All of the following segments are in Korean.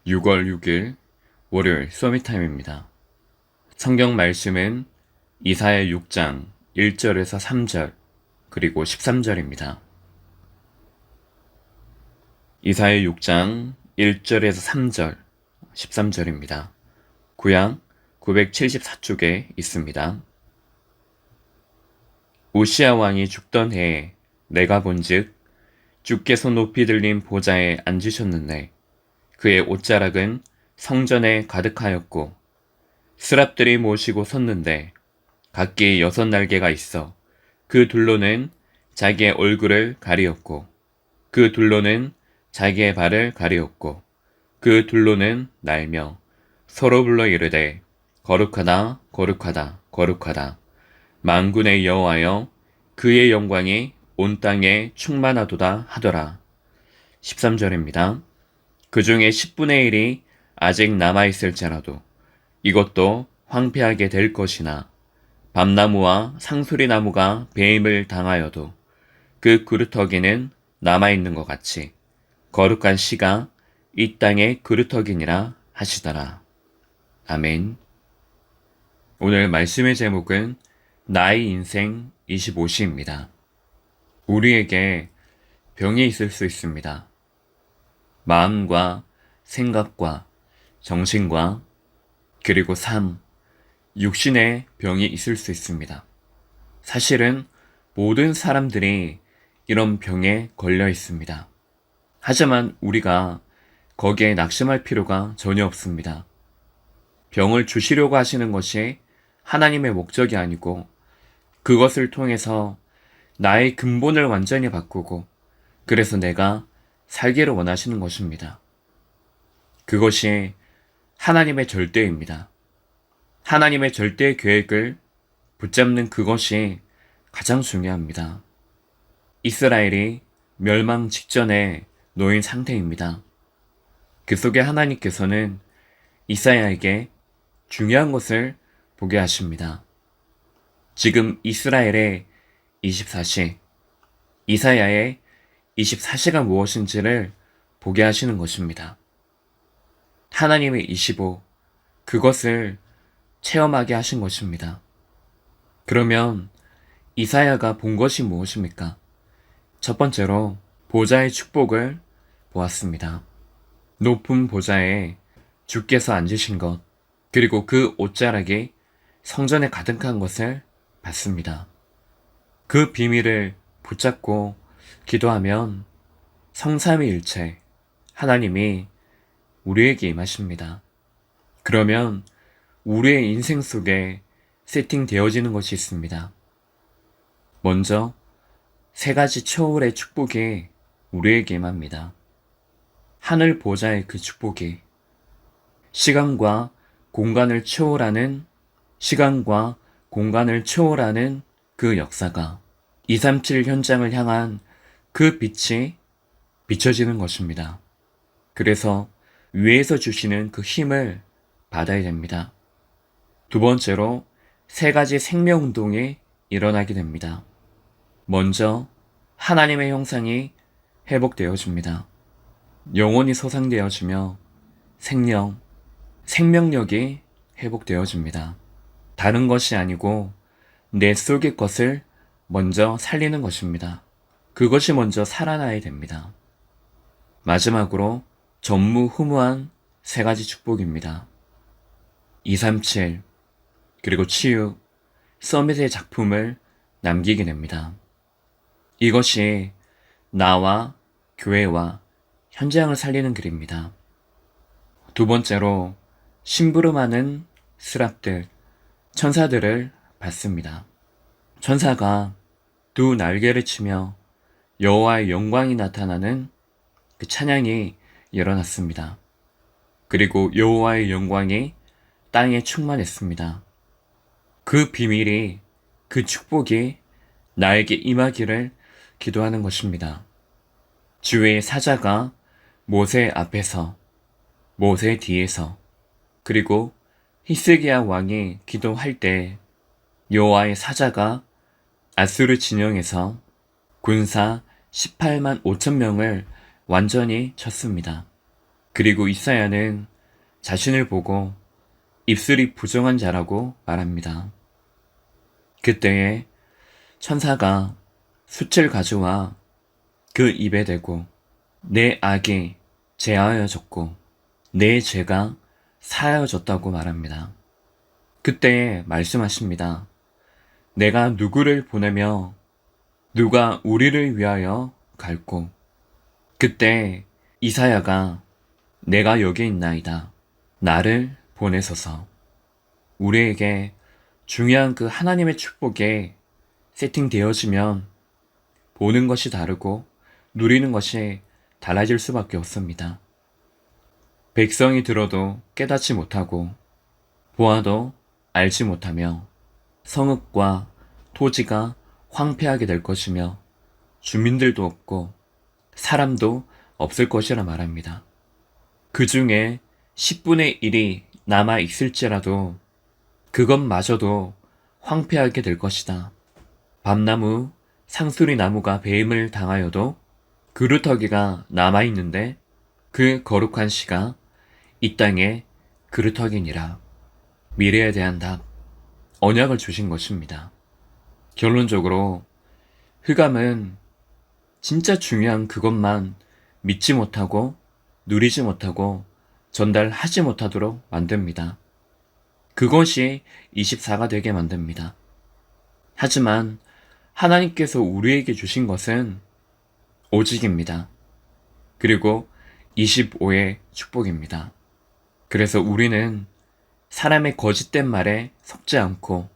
6월 6일 월요일 소미타임입니다. 성경 말씀은 이사야 6장 1절에서 3절 그리고 13절입니다. 이사야 6장 1절에서 3절, 13절입니다. 구약 974쪽에 있습니다. 우시야 왕이 죽던 해에 내가 본즉 주께서 높이 들린 보좌에 앉으셨는데 그의 옷자락은 성전에 가득하였고 스랍들이 모시고 섰는데 각기 6날개가 있어 그 둘로는 자기의 얼굴을 가리었고 그 둘로는 자기의 발을 가리었고 그 둘로는 날며 서로 불러 이르되 거룩하다 거룩하다 거룩하다 만군의 여호와여 그의 영광이 온 땅에 충만하도다 하더라. 13절입니다. 그 중에 10분의 1이 아직 남아있을지라도 이것도 황폐하게 될 것이나 밤나무와 상수리나무가 배임을 당하여도 그 그루터기는 남아있는 것 같이 거룩한 씨가 이 땅의 그루터기니라 하시더라. 아멘. 오늘 말씀의 제목은 나의 인생 25시입니다. 우리에게 병이 있을 수 있습니다. 마음과 생각과 정신과 그리고 삶, 육신의 병이 있을 수 있습니다. 사실은 모든 사람들이 이런 병에 걸려 있습니다. 하지만 우리가 거기에 낙심할 필요가 전혀 없습니다. 병을 주시려고 하시는 것이 하나님의 목적이 아니고 그것을 통해서 나의 근본을 완전히 바꾸고 그래서 내가 살기를 원하시는 것입니다. 그것이 하나님의 절대입니다. 하나님의 절대 계획을 붙잡는 그것이 가장 중요합니다. 이스라엘이 멸망 직전에 놓인 상태입니다. 그 속에 하나님께서는 이사야에게 중요한 것을 보게 하십니다. 지금 이스라엘의 24시, 이사야의 24시가 무엇인지를 보게 하시는 것입니다. 하나님의 25, 그것을 체험하게 하신 것입니다. 그러면 이사야가 본 것이 무엇입니까? 첫 번째로 보좌의 축복을 보았습니다. 높은 보좌에 주께서 앉으신 것, 그리고 그 옷자락이 성전에 가득한 것을 봤습니다. 그 비밀을 붙잡고 기도하면 성삼위일체 하나님이 우리에게 임하십니다. 그러면 우리의 인생 속에 세팅되어지는 것이 있습니다. 먼저 3가지 초월의 축복이 우리에게 임합니다. 하늘 보좌의 그 축복이 시간과 공간을 초월하는 그 역사가 237 현장을 향한 그 빛이 비춰지는 것입니다. 그래서 위에서 주시는 그 힘을 받아야 됩니다. 두 번째로 3가지 생명운동이 일어나게 됩니다. 먼저 하나님의 형상이 회복되어집니다. 영혼이 소상되어지며 생명력이 회복되어집니다. 다른 것이 아니고 내 속의 것을 먼저 살리는 것입니다. 그것이 먼저 살아나야 됩니다. 마지막으로 전무후무한 3가지 축복입니다. 237 그리고 치유, 서밋의 작품을 남기게 됩니다. 이것이 나와 교회와 현장을 살리는 길입니다. 두 번째로 심부름하는 스랍들, 천사들을 봤습니다. 천사가 2 날개를 치며 여호와의 영광이 나타나는 그 찬양이 일어났습니다. 그리고 여호와의 영광이 땅에 충만했습니다. 그 비밀이, 그 축복이 나에게 임하기를 기도하는 것입니다. 주의 사자가 모세 앞에서, 모세 뒤에서, 그리고 히스기야 왕이 기도할 때 여호와의 사자가 아수르 진영에서 군사 18만 5천 명을 완전히 쳤습니다. 그리고 이사야는 자신을 보고 입술이 부정한 자라고 말합니다. 그때에 천사가 숯을 가져와 그 입에 대고 내 악이 제하여졌고 내 죄가 사하여졌다고 말합니다. 그때에 말씀하십니다. 내가 누구를 보내며 누가 우리를 위하여 갈고. 그때 이사야가 내가 여기 있나이다. 나를 보내소서. 우리에게 중요한 그 하나님의 축복에 세팅되어지면 보는 것이 다르고 누리는 것이 달라질 수밖에 없습니다. 백성이 들어도 깨닫지 못하고 보아도 알지 못하며 성읍과 토지가 황폐하게 될 것이며 주민들도 없고 사람도 없을 것이라 말합니다. 그 중에 10분의 1이 남아 있을지라도 그것마저도 황폐하게 될 것이다. 밤나무, 상수리 나무가 배임을 당하여도 그루터기가 남아있는데 그 거룩한 씨가 이 땅에 그루터기니라. 미래에 대한 답, 언약을 주신 것입니다. 결론적으로 흑암은 진짜 중요한 그것만 믿지 못하고 누리지 못하고 전달하지 못하도록 만듭니다. 그것이 24가 되게 만듭니다. 하지만 하나님께서 우리에게 주신 것은 오직입니다. 그리고 25의 축복입니다. 그래서 우리는 사람의 거짓된 말에 속지 않고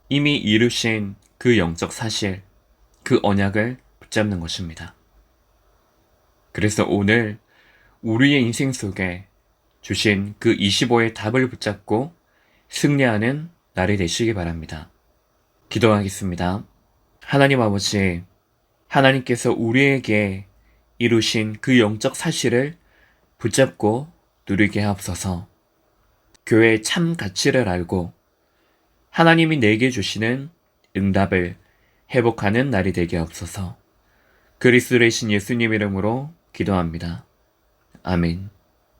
이미 이루신 그 영적 사실, 그 언약을 붙잡는 것입니다. 그래서 오늘 우리의 인생 속에 주신 그 25의 답을 붙잡고 승리하는 날이 되시기 바랍니다. 기도하겠습니다. 하나님 아버지, 하나님께서 우리에게 이루신 그 영적 사실을 붙잡고 누리게 하옵소서. 교회의 참 가치를 알고 하나님이 내게 주시는 응답을 회복하는 날이 되게 하옵소서. 그리스도의 신 예수님 이름으로 기도합니다. 아멘.